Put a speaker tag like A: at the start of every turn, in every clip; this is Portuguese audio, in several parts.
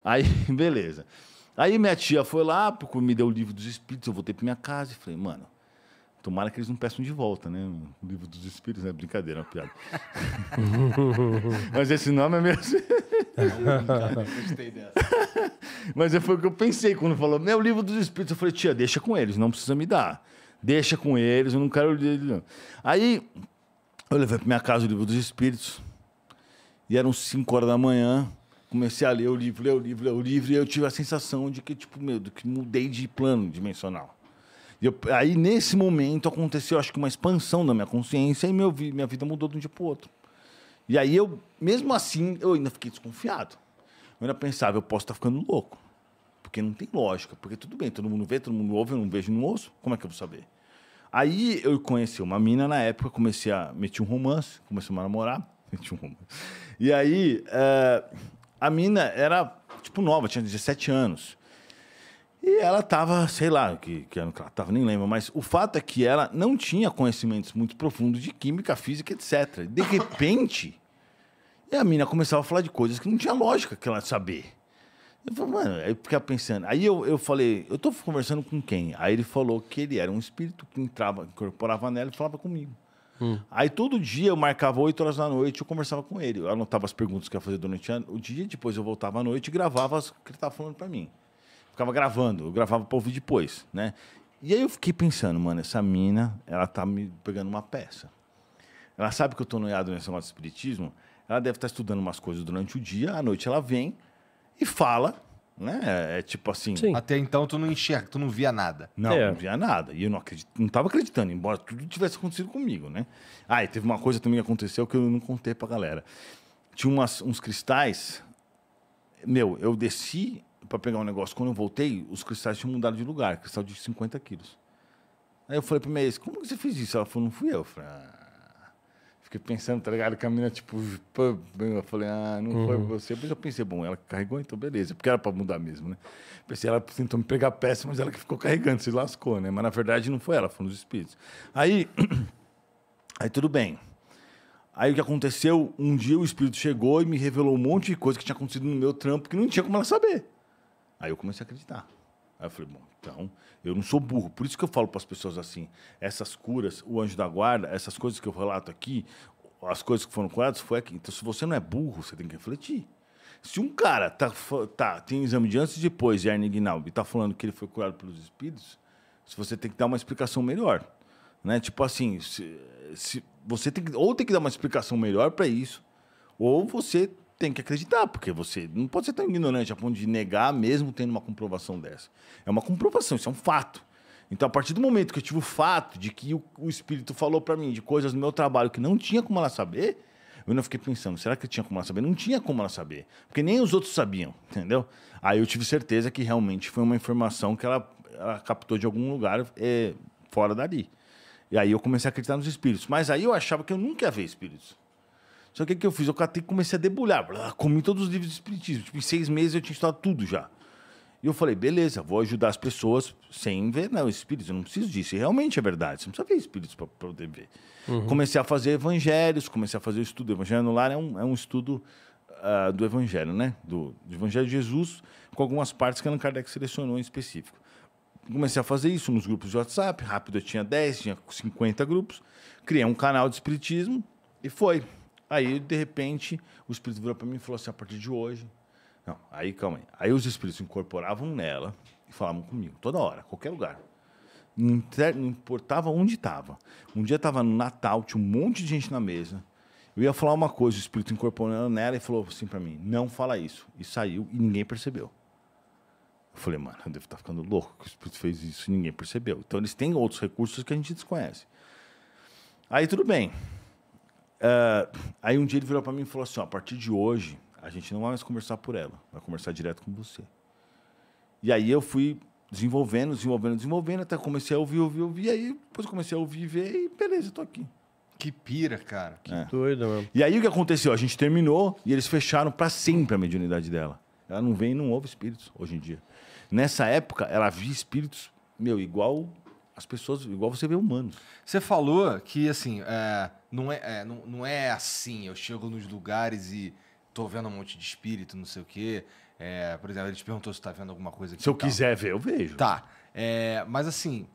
A: Aí, beleza. Aí minha tia foi lá, me deu o livro dos espíritos, eu voltei pra minha casa e falei, mano, tomara que eles não peçam de volta, né? O livro dos espíritos, é brincadeira, é uma piada. Mas esse nome é mesmo.
B: Gostei dessa.
A: Mas foi o que eu pensei quando falou, meu livro dos espíritos. Eu falei, tia, deixa com eles, não precisa me dar. Deixa com eles, eu não quero ler ele, não. Aí, eu levei pra minha casa o livro dos espíritos. E eram 5 horas da manhã. Comecei a ler o livro, e eu tive a sensação de que, tipo, que mudei de plano dimensional. Aí, nesse momento, aconteceu, acho que uma expansão da minha consciência e minha vida mudou de um dia pro outro. E aí, mesmo assim, eu ainda fiquei desconfiado. Eu ainda pensava, eu posso estar ficando louco. Porque não tem lógica. Porque tudo bem, todo mundo vê, todo mundo ouve, eu não vejo, não ouço. Como é que eu vou saber? Aí, eu conheci uma mina na época, meti um romance, comecei a namorar. Meti um romance. E aí, a mina era, tipo, nova, tinha 17 anos. E ela tava, sei lá, que ano que ela tava, nem lembro, mas o fato é que ela não tinha conhecimentos muito profundos de química, física, etc. De repente, a mina começava a falar de coisas que não tinha lógica que ela saber. Eu falei, mano, aí eu ficava pensando. Aí eu falei, eu tô conversando com quem? Aí ele falou que ele era um espírito que incorporava nela e falava comigo. Aí todo dia eu marcava 8 horas da noite, eu conversava com ele. Eu anotava as perguntas que eu ia fazer durante o dia, depois eu voltava à noite e gravava o que ele estava falando para mim. Ficava gravando, eu gravava para ouvir depois, né? E aí eu fiquei pensando, mano, essa mina, ela tá me pegando uma peça. Ela sabe que eu tô noiado nesse negócio de espiritismo, ela deve estar estudando umas coisas durante o dia, à noite ela vem e fala, né? É tipo assim...
C: Sim.
B: Até então tu não enxerga, tu não via nada.
A: Não, não via nada. E eu não estava acreditando, embora tudo tivesse acontecido comigo, né? Ah, e teve uma coisa também que aconteceu que eu não contei pra galera. Tinha uns cristais... Meu, eu desci pra pegar um negócio. Quando eu voltei, os cristais tinham mudado de lugar. Cristal de 50 quilos. Aí eu falei pra minha ex, como que você fez isso? Ela falou, não fui eu. Eu falei, Fiquei pensando, tá ligado? Que a mina, tipo... Eu falei, não foi você. Depois eu pensei, bom, ela carregou, então beleza. Porque era pra mudar mesmo, né? Pensei, ela tentou me pegar peça, mas ela que ficou carregando, se lascou, né? Mas na verdade não foi ela, foram os espíritos. Aí tudo bem. Aí o que aconteceu? Um dia o espírito chegou e me revelou um monte de coisa que tinha acontecido no meu trampo que não tinha como ela saber. Aí eu comecei a acreditar. Aí eu falei, bom, então, eu não sou burro. Por isso que eu falo para as pessoas assim, essas curas, o anjo da guarda, essas coisas que eu relato aqui, as coisas que foram curadas, foi aqui. Então, se você não é burro, você tem que refletir. Se um cara tem exame de antes e depois de Hernia inguinal e tá falando que ele foi curado pelos espíritos, você tem que dar uma explicação melhor. Né? Tipo assim, se você tem que dar uma explicação melhor para isso, ou você tem que acreditar, porque você não pode ser tão ignorante a ponto de negar mesmo tendo uma comprovação dessa. É uma comprovação, isso é um fato. Então, a partir do momento que eu tive o fato de que o espírito falou para mim de coisas no meu trabalho que não tinha como ela saber, eu não fiquei pensando, será que tinha como ela saber? Não tinha como ela saber, porque nem os outros sabiam, entendeu? Aí eu tive certeza que realmente foi uma informação que ela captou de algum lugar fora dali. E aí eu comecei a acreditar nos espíritos. Mas aí eu achava que eu nunca ia ver espíritos. Só que o que eu fiz? Eu comecei a debulhar. Comi todos os livros de espiritismo. Tipo, em 6 meses eu tinha estudado tudo já. E eu falei, beleza, vou ajudar as pessoas sem ver, não, espíritos, eu não preciso disso. E realmente é verdade, você não precisa ver espíritos para poder ver. Comecei a fazer evangelhos, comecei a fazer o estudo. O Evangelho no Lar é um estudo do Evangelho, né? Do Evangelho de Jesus, com algumas partes que Allan Kardec selecionou em específico. Comecei a fazer isso nos grupos de WhatsApp, rápido eu tinha 10, tinha 50 grupos. Criei um canal de espiritismo e foi. Aí, de repente, o espírito virou para mim e falou assim, a partir de hoje... Não, aí, calma aí. Aí os espíritos incorporavam nela e falavam comigo, toda hora, qualquer lugar. Não importava onde estava. Um dia estava no Natal, tinha um monte de gente na mesa. Eu ia falar uma coisa, o espírito incorporando nela e falou assim para mim, não fala isso. E saiu e ninguém percebeu. Eu falei, mano, eu devo estar ficando louco que o espírito fez isso e ninguém percebeu. Então eles têm outros recursos que a gente desconhece. Aí tudo bem. Aí um dia ele virou para mim e falou assim, ó, a partir de hoje, a gente não vai mais conversar por ela, vai conversar direto com você. E aí eu fui desenvolvendo, até comecei a ouvir, e aí depois comecei a ouvir e ver, e beleza, eu tô aqui.
B: Que pira, cara. Que
C: doido, mano.
A: E aí o que aconteceu? A gente terminou e eles fecharam para sempre a mediunidade dela. Ela não vem e não ouve espíritos hoje em dia. Nessa época, ela via espíritos, igual as pessoas, igual você vê humanos.
B: Você falou que, assim, não é assim, eu chego nos lugares e tô vendo um monte de espírito, não sei o quê. Por exemplo, ele te perguntou se tá vendo alguma coisa aqui.
A: Se eu
B: e tal.
A: quiser ver, eu vejo.
B: Tá. Mas assim,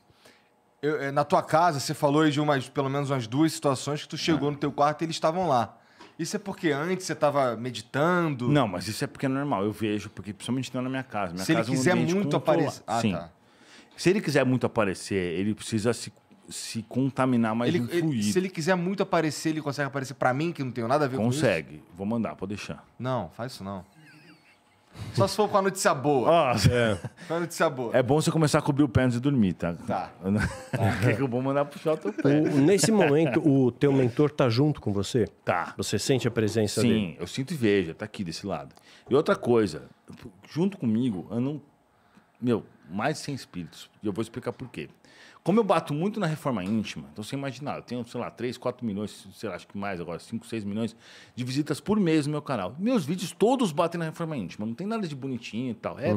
B: na tua casa, você falou aí de pelo menos umas 2 situações que tu chegou no teu quarto e eles estavam lá. Isso é porque antes você tava meditando?
A: Não, mas isso é porque é normal. Eu vejo, porque principalmente não na minha casa. Minha
B: Se ele
A: casa é um
B: quiser
A: ambiente
B: muito
A: controlado.
B: aparecer... Ah,
A: Sim.
B: tá.
A: Se ele quiser muito aparecer, ele precisa se contaminar mais de um fluido.
B: Se ele quiser muito aparecer, ele consegue aparecer pra mim, que não tenho nada a ver com isso?
A: Consegue. Vou mandar, pode deixar.
B: Não, faz isso não. Só se for com a notícia boa.
A: Ó,
B: Com a notícia boa.
A: é bom você começar a cobrir o pé antes de dormir, tá?
B: Tá.
A: Que eu vou mandar puxar o teu pé.
C: Nesse momento, o teu mentor tá junto com você?
A: Tá.
C: Você sente a presença dele?
A: Sim, eu sinto e vejo, tá aqui desse lado. E outra coisa, junto comigo andam, mais de 100 espíritos. E eu vou explicar por quê. Como eu bato muito na reforma íntima, então você imaginar, eu tenho, sei lá, 3, 4 milhões, sei lá, acho que mais agora, 5, 6 milhões de visitas por mês no meu canal. Meus vídeos todos batem na reforma íntima, não tem nada de bonitinho e tal. É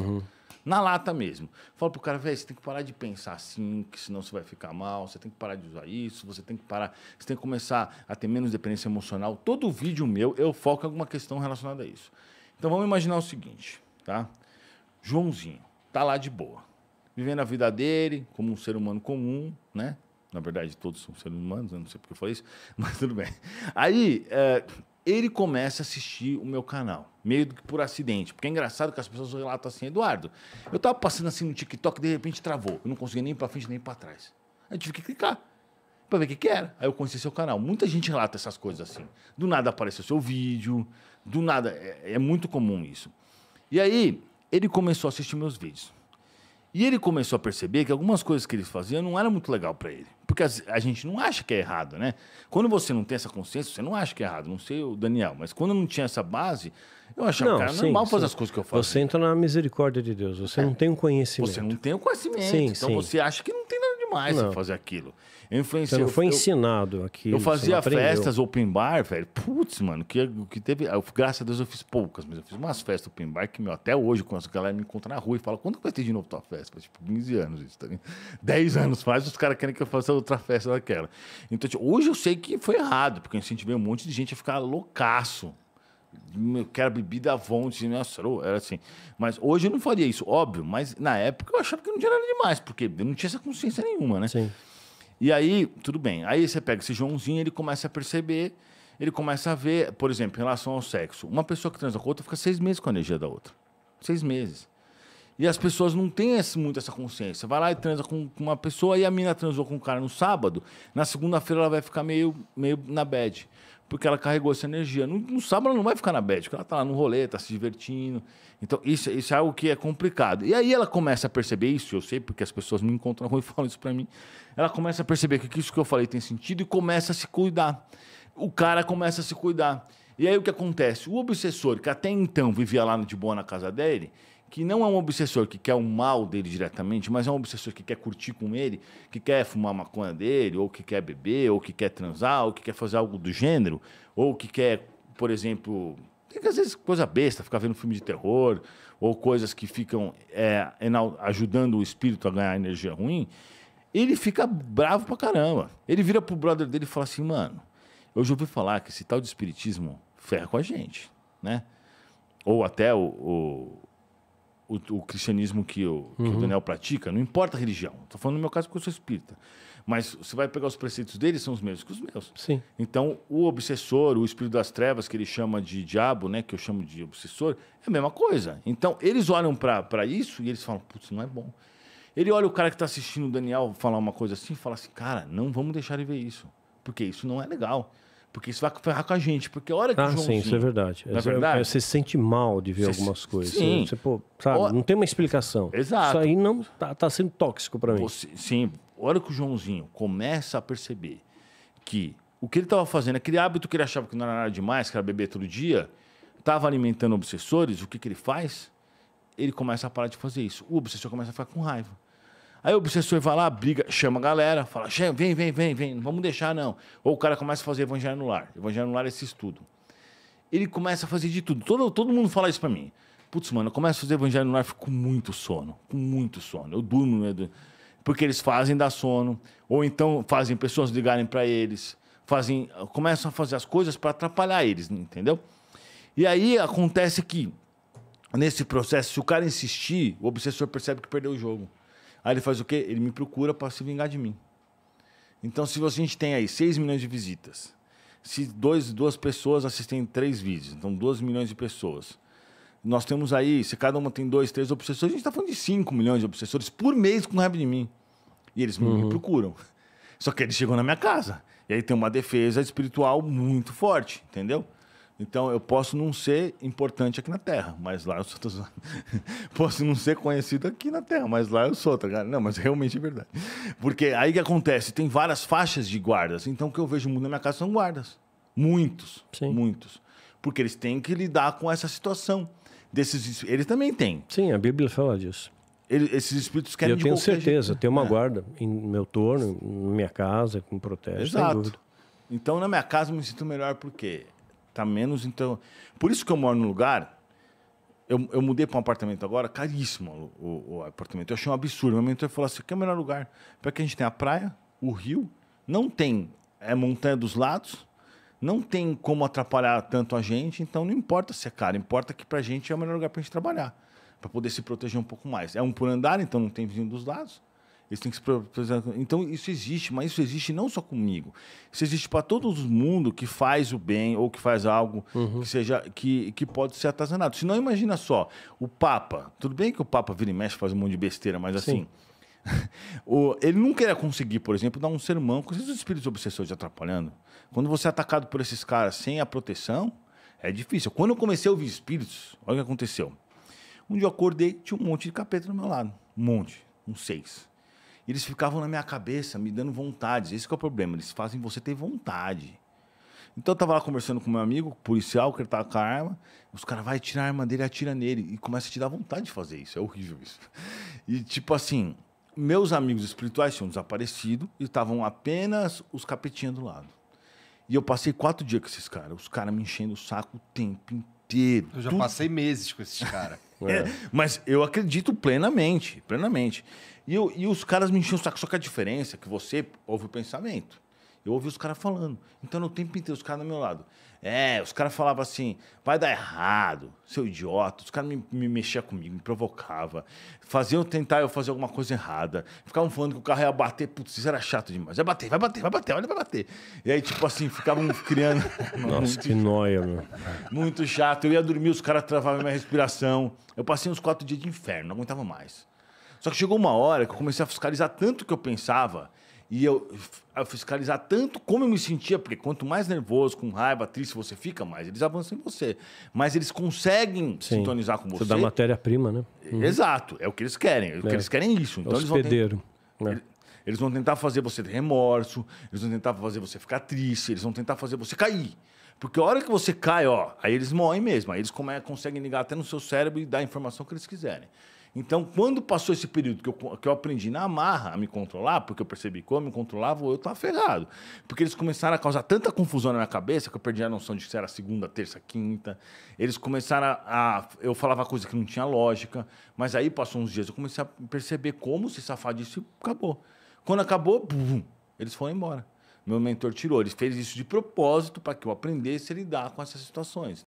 A: na lata mesmo. Falo pro cara, velho, você tem que parar de pensar assim, que senão você vai ficar mal, você tem que parar de usar isso, você tem que começar a ter menos dependência emocional. Todo vídeo meu, eu foco em alguma questão relacionada a isso. Então vamos imaginar o seguinte, tá? Joãozinho, tá lá de boa, vivendo a vida dele como um ser humano comum, né? Na verdade, todos são seres humanos, eu não sei porque eu falei isso, mas tudo bem. Aí, ele começa a assistir o meu canal, meio que por acidente, porque é engraçado que as pessoas relatam assim, Eduardo, eu tava passando assim no TikTok, de repente travou, eu não conseguia nem ir pra frente nem pra trás. Aí eu tive que clicar pra ver o que era. Aí eu conheci seu canal. Muita gente relata essas coisas assim. Do nada apareceu seu vídeo, do nada, é muito comum isso. E aí, ele começou a assistir meus vídeos. E ele começou a perceber que algumas coisas que ele fazia não era muito legal para ele. Porque a gente não acha que é errado, né? Quando você não tem essa consciência, você não acha que é errado. Não sei o Daniel, mas quando eu não tinha essa base, eu achava, cara, normal fazer as coisas que eu faço.
C: Você entra na misericórdia de Deus. Você não tem um conhecimento.
A: Você não tem o conhecimento.
C: Sim,
A: então
C: sim.
A: você acha que não tem nada demais você fazer aquilo. Eu influenciei,
C: Você não foi ensinado aquilo.
A: Eu fazia
C: você não aprendeu.
A: festas open bar, velho. Putz, mano, que teve. Graças a Deus eu fiz poucas, mas eu fiz umas festas open bar que, até hoje, quando a galera me encontra na rua e fala: quando que vai ter de novo tua festa? Faz, tipo, 15 anos isso, tá ligado? 10 anos faz, os caras querem que eu faça outra festa daquela. Então, tipo, hoje eu sei que foi errado, porque eu incentivei um monte de gente a ficar loucaço. Eu quero bebida à vontade, nossa, era assim. Mas hoje eu não faria isso, óbvio, mas na época eu achava que não tinha nada demais, porque eu não tinha essa consciência nenhuma, né?
C: Sim.
A: E aí, tudo bem. Aí você pega esse Joãozinho, ele começa a perceber, ele começa a ver, por exemplo, em relação ao sexo. Uma pessoa que transa com outra fica 6 meses com a energia da outra. 6 meses. E as pessoas não têm muito essa consciência. Vai lá e transa com uma pessoa, e a mina transou com um cara no sábado, na segunda-feira ela vai ficar meio na bad. Porque ela carregou essa energia. No sábado ela não vai ficar na bad, porque ela tá lá no rolê, tá se divertindo. Então, isso é algo que é complicado. E aí ela começa a perceber isso, eu sei, porque as pessoas me encontram na rua e falam isso pra mim. Ela começa a perceber que isso que eu falei tem sentido e começa a se cuidar. O cara começa a se cuidar. E aí o que acontece? O obsessor, que até então vivia lá de boa na casa dele, que não é um obsessor que quer o mal dele diretamente, mas é um obsessor que quer curtir com ele, que quer fumar a maconha dele, ou que quer beber, ou que quer transar, ou que quer fazer algo do gênero, ou que quer, por exemplo, tem que às vezes coisa besta, ficar vendo filme de terror, ou coisas que ficam ajudando o espírito a ganhar energia ruim, ele fica bravo pra caramba. Ele vira pro brother dele e fala assim, mano, eu já ouvi falar que esse tal de espiritismo ferra com a gente, né? Ou até o cristianismo que o Daniel pratica, não importa a religião. Estou falando no meu caso porque eu sou espírita. Mas você vai pegar os preceitos dele, são os mesmos que os meus.
C: Sim.
A: Então, o obsessor, o espírito das trevas, que ele chama de diabo, né, que eu chamo de obsessor, é a mesma coisa. Então, eles olham para isso e eles falam, putz, não é bom. Ele olha o cara que está assistindo o Daniel falar uma coisa assim e fala assim, cara, não vamos deixar ele ver isso. Porque isso não é legal. Porque isso vai ferrar com a gente. Porque a hora que o Joãozinho...
C: sim, isso é verdade.
A: Não é verdade?
C: Você se sente mal de ver algumas coisas.
A: Sim.
C: Você, sabe, não tem uma explicação.
A: Exato.
C: Isso aí não tá sendo tóxico para mim.
A: Sim, a hora que o Joãozinho começa a perceber que o que ele estava fazendo, aquele hábito que ele achava que não era nada demais, que era beber todo dia, estava alimentando obsessores, o que ele faz? Ele começa a parar de fazer isso. O obsessor começa a ficar com raiva. Aí o obsessor vai lá, briga, chama a galera, fala, vem, não vamos deixar não. Ou o cara começa a fazer evangelho no lar. Evangelho no lar é esse estudo. Ele começa a fazer de tudo. Todo mundo fala isso pra mim. Putz, mano, eu começo a fazer evangelho no lar, fico com muito sono. Eu durmo, né? Porque eles fazem dar sono. Ou então fazem pessoas ligarem pra eles. Começam a fazer as coisas pra atrapalhar eles, entendeu? E aí acontece que nesse processo, se o cara insistir, o obsessor percebe que perdeu o jogo. Aí ele faz o quê? Ele me procura para se vingar de mim. Então, se a gente tem aí 6 milhões de visitas, se duas pessoas assistem 3 vídeos, então 2 milhões de pessoas. Nós temos aí, se cada uma tem 2, 3 obsessores, a gente está falando de 5 milhões de obsessores por mês com raiva de mim. E eles me procuram. Só que eles chegam na minha casa. E aí tem uma defesa espiritual muito forte, entendeu? Então eu posso não ser importante aqui na Terra, mas lá eu sou. Posso não ser conhecido aqui na Terra, mas lá eu sou, tá ligado? Não, mas realmente é verdade. Porque aí que acontece? Tem várias faixas de guardas. Então o que eu vejo muito na minha casa são guardas. Muitos.
C: Sim.
A: Muitos. Porque eles têm que lidar com essa situação. Eles também têm.
C: Sim, a Bíblia fala disso.
A: Esses espíritos querem
C: Eu tenho certeza,
A: jeito.
C: tem uma guarda em meu torno, na minha casa, com protesto.
A: Exato. Então, na minha casa, eu me sinto melhor porque tá menos. Então, por isso que eu moro num lugar. Eu mudei para um apartamento agora, caríssimo o apartamento. Eu achei um absurdo. Meu mentor falou assim: que é o melhor lugar? Para que a gente tem a praia, o rio, não tem montanha dos lados, não tem como atrapalhar tanto a gente. Então, não importa se é caro, importa que para a gente é o melhor lugar para a gente trabalhar, para poder se proteger um pouco mais. É um por andar, então não tem vizinho dos lados. Eles têm que se proteger. Então, isso existe, mas isso existe não só comigo. Isso existe para todo mundo que faz o bem ou que faz algo que seja que pode ser atazanado. Senão, imagina só, o Papa. Tudo bem que o Papa vira e mexe, faz um monte de besteira, mas assim, ele nunca ia conseguir, por exemplo, dar um sermão com esses espíritos obsessores atrapalhando. Quando você é atacado por esses caras sem a proteção, é difícil. Quando eu comecei a ouvir espíritos, olha o que aconteceu. Um dia eu acordei, tinha um monte de capeta do meu lado. Um monte, uns 6. E eles ficavam na minha cabeça, me dando vontade. Esse que é o problema, eles fazem você ter vontade. Então eu tava lá conversando com meu amigo, policial, que ele tava com a arma. Os caras vão tirar a arma dele e atira nele. E começa a te dar vontade de fazer isso. É horrível isso. E tipo assim, meus amigos espirituais tinham desaparecido e estavam apenas os capetinhas do lado. E eu passei 4 dias com esses caras. Os caras me enchendo o saco o tempo inteiro.
B: Eu já passei meses com esses caras.
A: Mas eu acredito plenamente, plenamente. E os caras me enchiam o saco. Só que a diferença é que você ouve o pensamento. Eu ouvi os caras falando. Então, no tempo inteiro, os caras do meu lado. Os caras falavam assim, vai dar errado, seu idiota. Os caras me mexiam comigo, me provocavam. Faziam tentar eu fazer alguma coisa errada. Ficavam falando que o carro ia bater. Putz, isso era chato demais. Vai bater, olha, vai bater. E aí, tipo assim, ficavam criando...
C: Nossa, que nóia, meu.
A: Muito chato. Eu ia dormir, os caras travavam minha respiração. Eu passei uns 4 dias de inferno, não aguentava mais. Só que chegou uma hora que eu comecei a fiscalizar tanto o que eu pensava e a fiscalizar tanto como eu me sentia, porque quanto mais nervoso, com raiva, triste você fica, mais eles avançam em você. Mas eles conseguem sintonizar com você.
C: Você dá matéria-prima, né?
A: Exato, é o que eles querem. Eles querem isso. Então,
C: hospedeiro.
A: Eles vão tentar fazer você ter remorso, eles vão tentar fazer você ficar triste, eles vão tentar fazer você cair. Porque a hora que você cai, aí eles morrem mesmo. Aí eles conseguem ligar até no seu cérebro e dar a informação que eles quiserem. Então, quando passou esse período que eu aprendi na marra a me controlar, porque eu percebi que eu me controlava, eu estava ferrado. Porque eles começaram a causar tanta confusão na minha cabeça que eu perdi a noção de que era segunda, terça, quinta. Eles começaram eu falava coisa que não tinha lógica, mas aí passou uns dias, eu comecei a perceber como se safar disso e acabou. Quando acabou, eles foram embora. Meu mentor tirou. Ele fez isso de propósito para que eu aprendesse a lidar com essas situações.